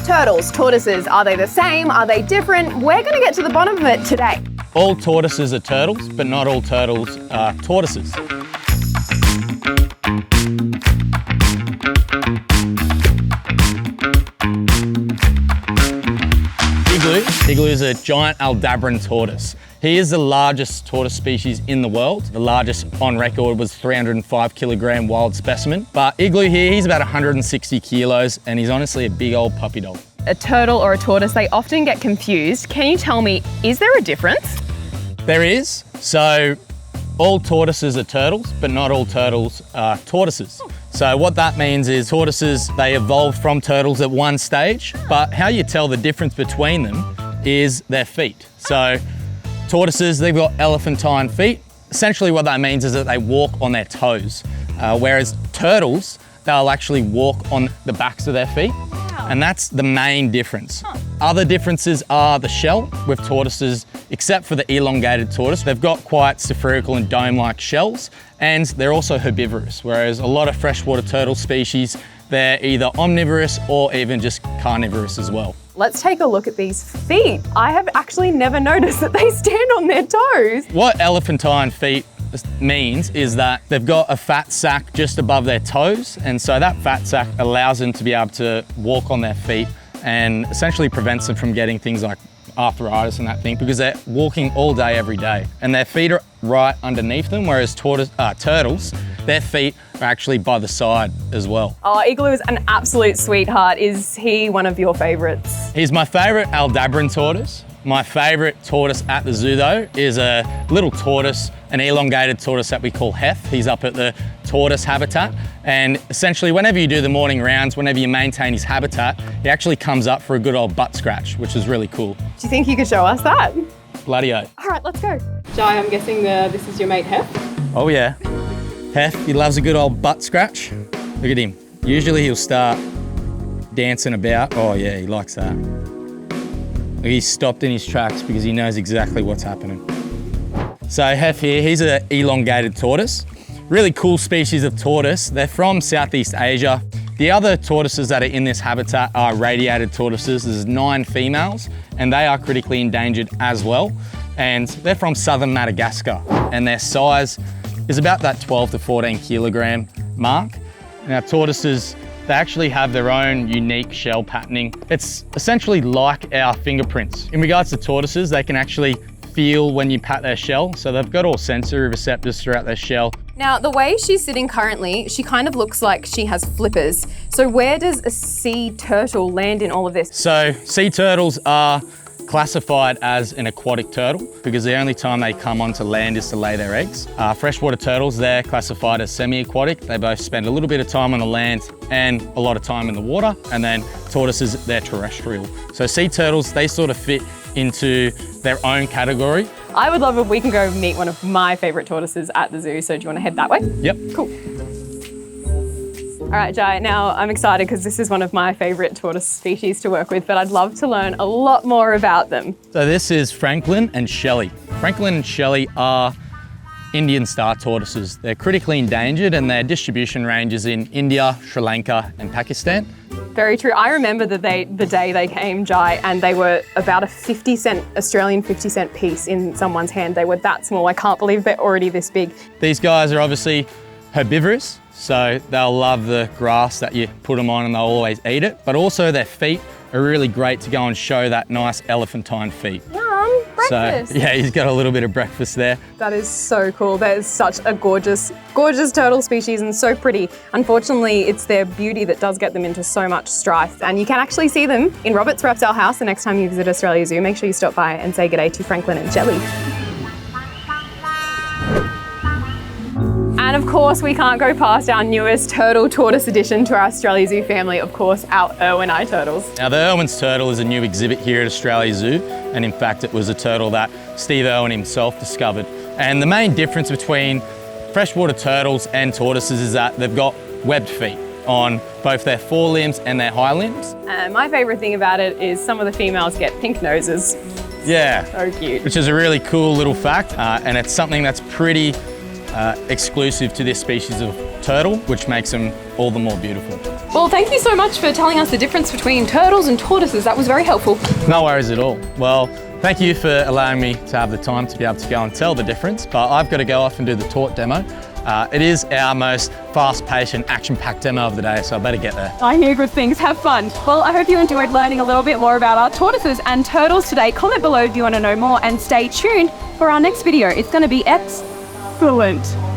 Turtles, tortoises, are they the same? Are they different? We're going to get to the bottom of it today. All tortoises are turtles, but not all turtles are tortoises. Igloo is a giant Aldabran tortoise. He is the largest tortoise species in the world. The largest on record was 305 kilogram wild specimen. But Igloo here, he's about 160 kilos and he's honestly a big old puppy dog. A turtle or a tortoise, they often get confused. Can you tell me, is there a difference? There is. So all tortoises are turtles, but not all turtles are tortoises. So what that means is tortoises, they evolved from turtles at one stage, but how you tell the difference between them is their feet. So tortoises, they've got elephantine feet. Essentially what that means is that they walk on their toes, whereas turtles, they'll actually walk on the backs of their feet. And that's the main difference. Other differences are the shell with tortoises, except for the elongated tortoise. They've got quite spherical and dome-like shells, and they're also herbivorous, whereas a lot of freshwater turtle species, they're either omnivorous or even just carnivorous as well. Let's take a look at these feet. I have actually never noticed that they stand on their toes. What elephantine feet means is that they've got a fat sac just above their toes, and so that fat sac allows them to be able to walk on their feet and essentially prevents them from getting things like arthritis and that thing, because they're walking all day every day and their feet are right underneath them, whereas turtles, their feet are actually by the side as well. Oh, Igloo is an absolute sweetheart. Is he one of your favorites? He's my favorite Aldabran tortoise. My favorite tortoise at the zoo though is a little tortoise, an elongated tortoise that we call Hef. He's up at the tortoise habitat, and essentially whenever you do the morning rounds, whenever you maintain his habitat, he actually comes up for a good old butt scratch, which is really cool. Do you think you could show us that? Bloody-o. All right, let's go. Jai, I'm guessing this is your mate Hef? Oh yeah. Hef, he loves a good old butt scratch. Look at him. Usually he'll start dancing about. Oh yeah, he likes that. He's stopped in his tracks because he knows exactly what's happening. So Hef here, he's an elongated tortoise. Really cool species of tortoise. They're from Southeast Asia. The other tortoises that are in this habitat are radiated tortoises. There's 9 females and they are critically endangered as well. And they're from southern Madagascar and their size is about that 12 to 14 kilogram mark. Now tortoises, they actually have their own unique shell patterning. It's essentially like our fingerprints. In regards to tortoises, they can actually feel when you pat their shell. So they've got all sensory receptors throughout their shell. Now, the way she's sitting currently, she kind of looks like she has flippers. So where does a sea turtle land in all of this? So sea turtles are classified as an aquatic turtle because the only time they come onto land is to lay their eggs. Freshwater turtles, they're classified as semi-aquatic. They both spend a little bit of time on the land and a lot of time in the water. And then tortoises, they're terrestrial. So sea turtles, they sort of fit into their own category. I would love if we can go meet one of my favorite tortoises at the zoo. So do you want to head that way? Yep. Cool. All right, Jai, now I'm excited because this is one of my favorite tortoise species to work with, but I'd love to learn a lot more about them. So this is Franklin and Shelley. Franklin and Shelley are Indian star tortoises. They're critically endangered and their distribution range is in India, Sri Lanka and Pakistan. Very true. I remember the day they came, Jai, and they were about a 50-cent, Australian 50-cent piece in someone's hand. They were that small. I can't believe they're already this big. These guys are obviously herbivorous, so they'll love the grass that you put them on and they'll always eat it. But also their feet are really great to go and show that nice elephantine feet. Yum, breakfast. So yeah, he's got a little bit of breakfast there. That is so cool. That is such a gorgeous, gorgeous turtle species and so pretty. Unfortunately, it's their beauty that does get them into so much strife. And you can actually see them in Robert's Reptile House the next time you visit Australia Zoo. Make sure you stop by and say good day to Franklin and Shelley. And of course, we can't go past our newest turtle tortoise addition to our Australia Zoo family, of course, our Irwin turtles. Now the Irwin's turtle is a new exhibit here at Australia Zoo, and in fact it was a turtle that Steve Irwin himself discovered. And the main difference between freshwater turtles and tortoises is that they've got webbed feet on both their forelimbs and their hind limbs. And my favourite thing about it is some of the females get pink noses. Yeah. So cute. Which is a really cool little fact, and it's something that's pretty exclusive to this species of turtle, which makes them all the more beautiful. Well, thank you so much for telling us the difference between turtles and tortoises. That was very helpful. No worries at all. Well, thank you for allowing me to have the time to be able to go and tell the difference, but I've got to go off and do the tort demo. It is our most fast-paced and action-packed demo of the day, so I better get there. I hear good things. Have fun. Well, I hope you enjoyed learning a little bit more about our tortoises and turtles today. Comment below if you want to know more and stay tuned for our next video. It's going to be excellent.